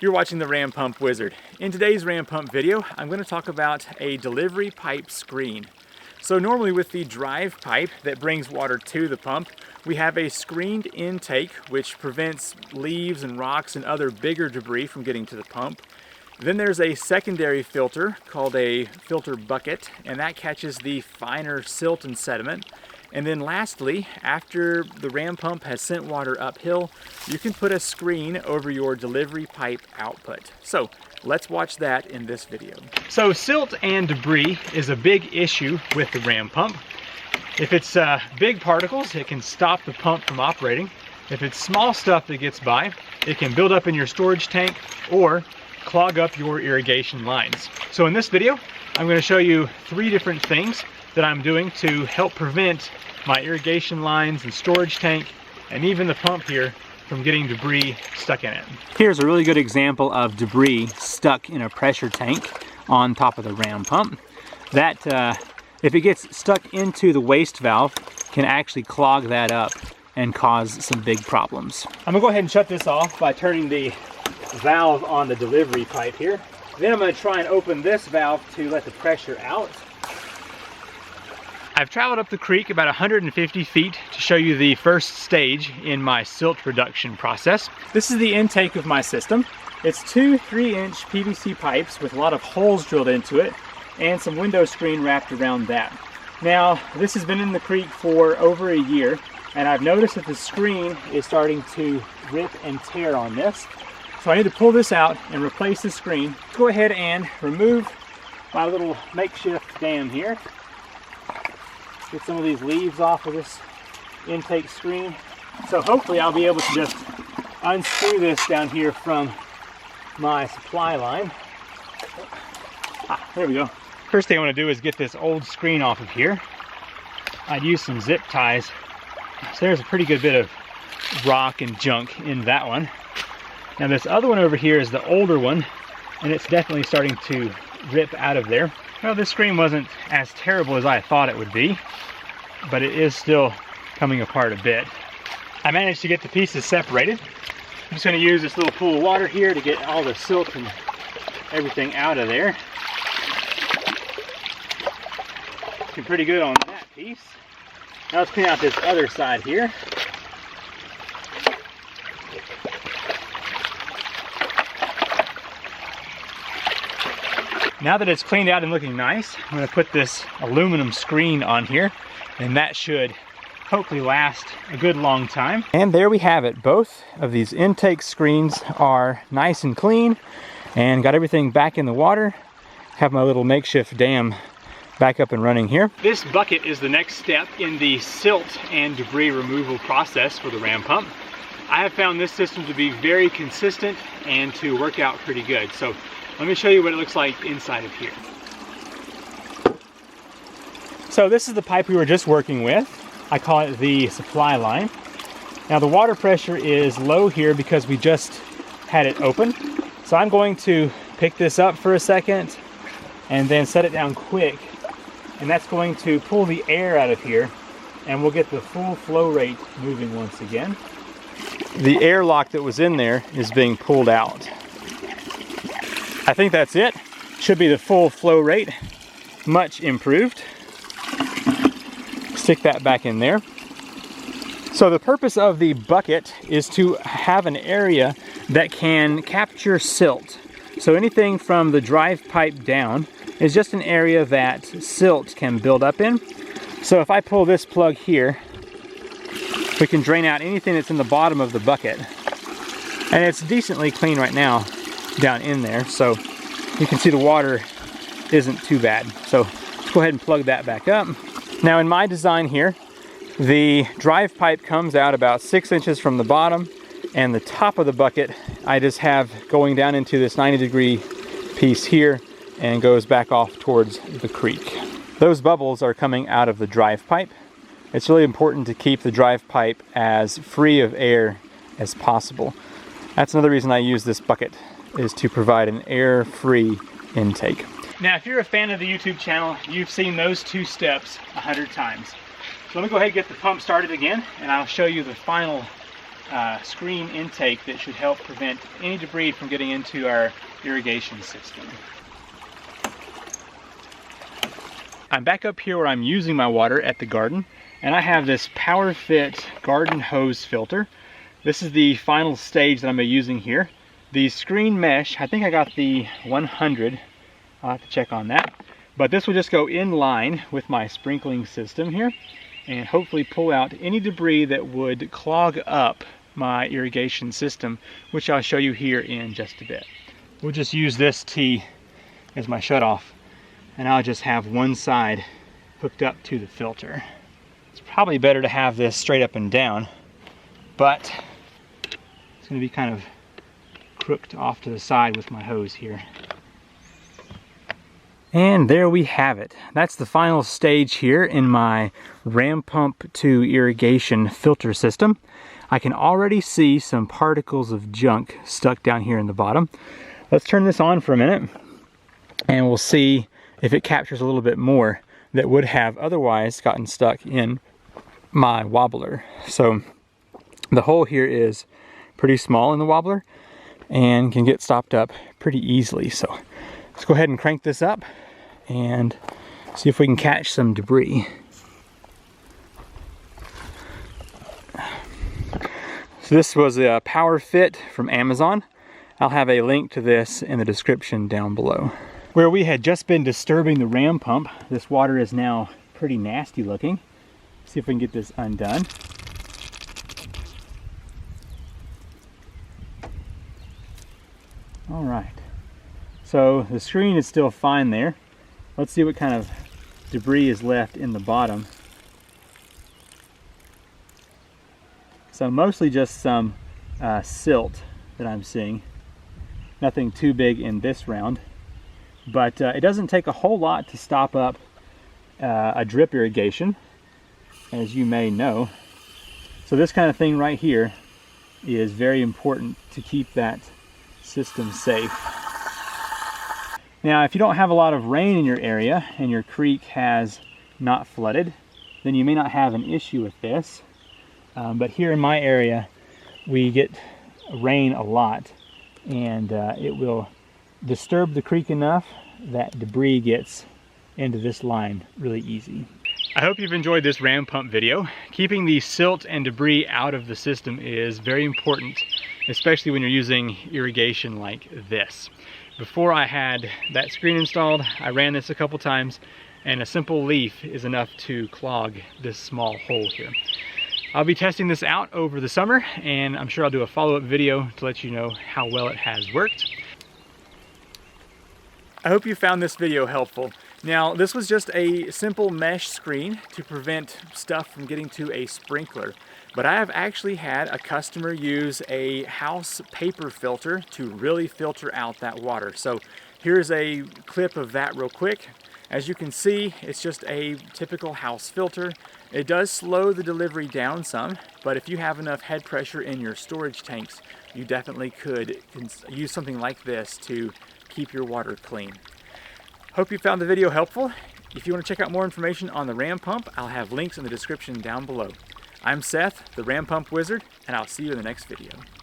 You're watching the Ram Pump Wizard. In today's Ram Pump video, I'm going to talk about a delivery pipe screen. So normally with the drive pipe that brings water to the pump, we have a screened intake which prevents leaves and rocks and other bigger debris from getting to the pump. Then there's a secondary filter called a filter bucket, and that catches the finer silt and sediment. And then lastly, after the ram pump has sent water uphill, you can put a screen over your delivery pipe output. So let's watch that in this video. So silt and debris is a big issue with the ram pump. If it's big particles, it can stop the pump from operating. If it's small stuff that gets by, it can build up in your storage tank or clog up your irrigation lines. So in this video, I'm going to show you 3 different things that I'm doing to help prevent my irrigation lines and storage tank and even the pump here from getting debris stuck in it. Here's a really good example of debris stuck in a pressure tank on top of the ram pump. That, if it gets stuck into the waste valve, can actually clog that up and cause some big problems. I'm gonna go ahead and shut this off by turning the valve on the delivery pipe here. Then I'm gonna try and open this valve to let the pressure out. I've traveled up the creek about 150 feet to show you the first stage in my silt reduction process. This is the intake of my system. It's 2 3-inch PVC pipes with a lot of holes drilled into it and some window screen wrapped around that. Now, this has been in the creek for over a year, and I've noticed that the screen is starting to rip and tear on this. So I need to pull this out and replace the screen. Let's go ahead and remove my little makeshift dam here. Get some of these leaves off of this intake screen. So hopefully I'll be able to just unscrew this down here from my supply line. There we go. First thing I want to do is get this old screen off of here. I'd use some zip ties. So there's a pretty good bit of rock and junk in that one. Now this other one over here is the older one, and it's definitely starting to rip out of there. Well, this screen wasn't as terrible as I thought it would be, but it is still coming apart a bit. I managed to get the pieces separated. I'm just going to use this little pool of water here to get all the silt and everything out of there. Looking pretty good on that piece. Now let's clean out this other side here. Now that it's cleaned out and looking nice, I'm going to put this aluminum screen on here, and that should hopefully last a good long time. And there we have it. Both of these intake screens are nice and clean and got everything back in the water. Have my little makeshift dam back up and running here. This bucket is the next step in the silt and debris removal process for the ram pump. I have found this system to be very consistent and to work out pretty good. So let me show you what it looks like inside of here. So this is the pipe we were just working with. I call it the supply line. Now the water pressure is low here because we just had it open. So I'm going to pick this up for a second and then set it down quick. And that's going to pull the air out of here, and we'll get the full flow rate moving once again. The airlock that was in there is being pulled out. I think that's it. Should be the full flow rate, much improved. Stick that back in there. So the purpose of the bucket is to have an area that can capture silt. So anything from the drive pipe down is just an area that silt can build up in. So if I pull this plug here, we can drain out anything that's in the bottom of the bucket. And it's decently clean right now down in there, so you can see the water isn't too bad. So let's go ahead and plug that back up. Now in my design here, the drive pipe comes out about 6 inches from the bottom, and the top of the bucket I just have going down into this 90-degree piece here and goes back off towards the creek. Those bubbles are coming out of the drive pipe. It's really important to keep the drive pipe as free of air as possible. That's another reason I use this bucket, is to provide an air-free intake. Now, if you're a fan of the YouTube channel, you've seen those 2 steps 100 times. So let me go ahead and get the pump started again, and I'll show you the final screen intake that should help prevent any debris from getting into our irrigation system. I'm back up here where I'm using my water at the garden, and I have this PowerFit garden hose filter. This is the final stage that I'm using here. The screen mesh, I think I got the 100. I'll have to check on that. But this will just go in line with my sprinkling system here and hopefully pull out any debris that would clog up my irrigation system, which I'll show you here in just a bit. We'll just use this T as my shutoff, and I'll just have one side hooked up to the filter. It's probably better to have this straight up and down, but it's going to be kind of crooked off to the side with my hose here. And there we have it. That's the final stage here in my ram pump to irrigation filter system. I can already see some particles of junk stuck down here in the bottom. Let's turn this on for a minute and we'll see if it captures a little bit more that would have otherwise gotten stuck in my wobbler. So the hole here is pretty small in the wobbler and can get stopped up pretty easily. So let's go ahead and crank this up and see if we can catch some debris. So this was a PowerFit from Amazon. I'll have a link to this in the description down below. Where we had just been disturbing the ram pump, this water is now pretty nasty looking. See if we can get this undone. All right, so the screen is still fine there. Let's see what kind of debris is left in the bottom. So mostly just some silt that I'm seeing. Nothing too big in this round, but it doesn't take a whole lot to stop up a drip irrigation, as you may know. So this kind of thing right here is very important to keep that system safe. Now, if you don't have a lot of rain in your area and your creek has not flooded, then you may not have an issue with this. But here in my area, we get rain a lot, and it will disturb the creek enough that debris gets into this line really easy. I hope you've enjoyed this ram pump video. Keeping the silt and debris out of the system is very important, especially when you're using irrigation like this. Before I had that screen installed, I ran this a couple times, and a simple leaf is enough to clog this small hole here. I'll be testing this out over the summer, and I'm sure I'll do a follow-up video to let you know how well it has worked. I hope you found this video helpful. Now, this was just a simple mesh screen to prevent stuff from getting to a sprinkler. But I have actually had a customer use a house paper filter to really filter out that water. So here's a clip of that real quick. As you can see, it's just a typical house filter. It does slow the delivery down some, but if you have enough head pressure in your storage tanks, you definitely could use something like this to keep your water clean. Hope you found the video helpful. If you want to check out more information on the ram pump, I'll have links in the description down below. I'm Seth, the Ram Pump Wizard, and I'll see you in the next video.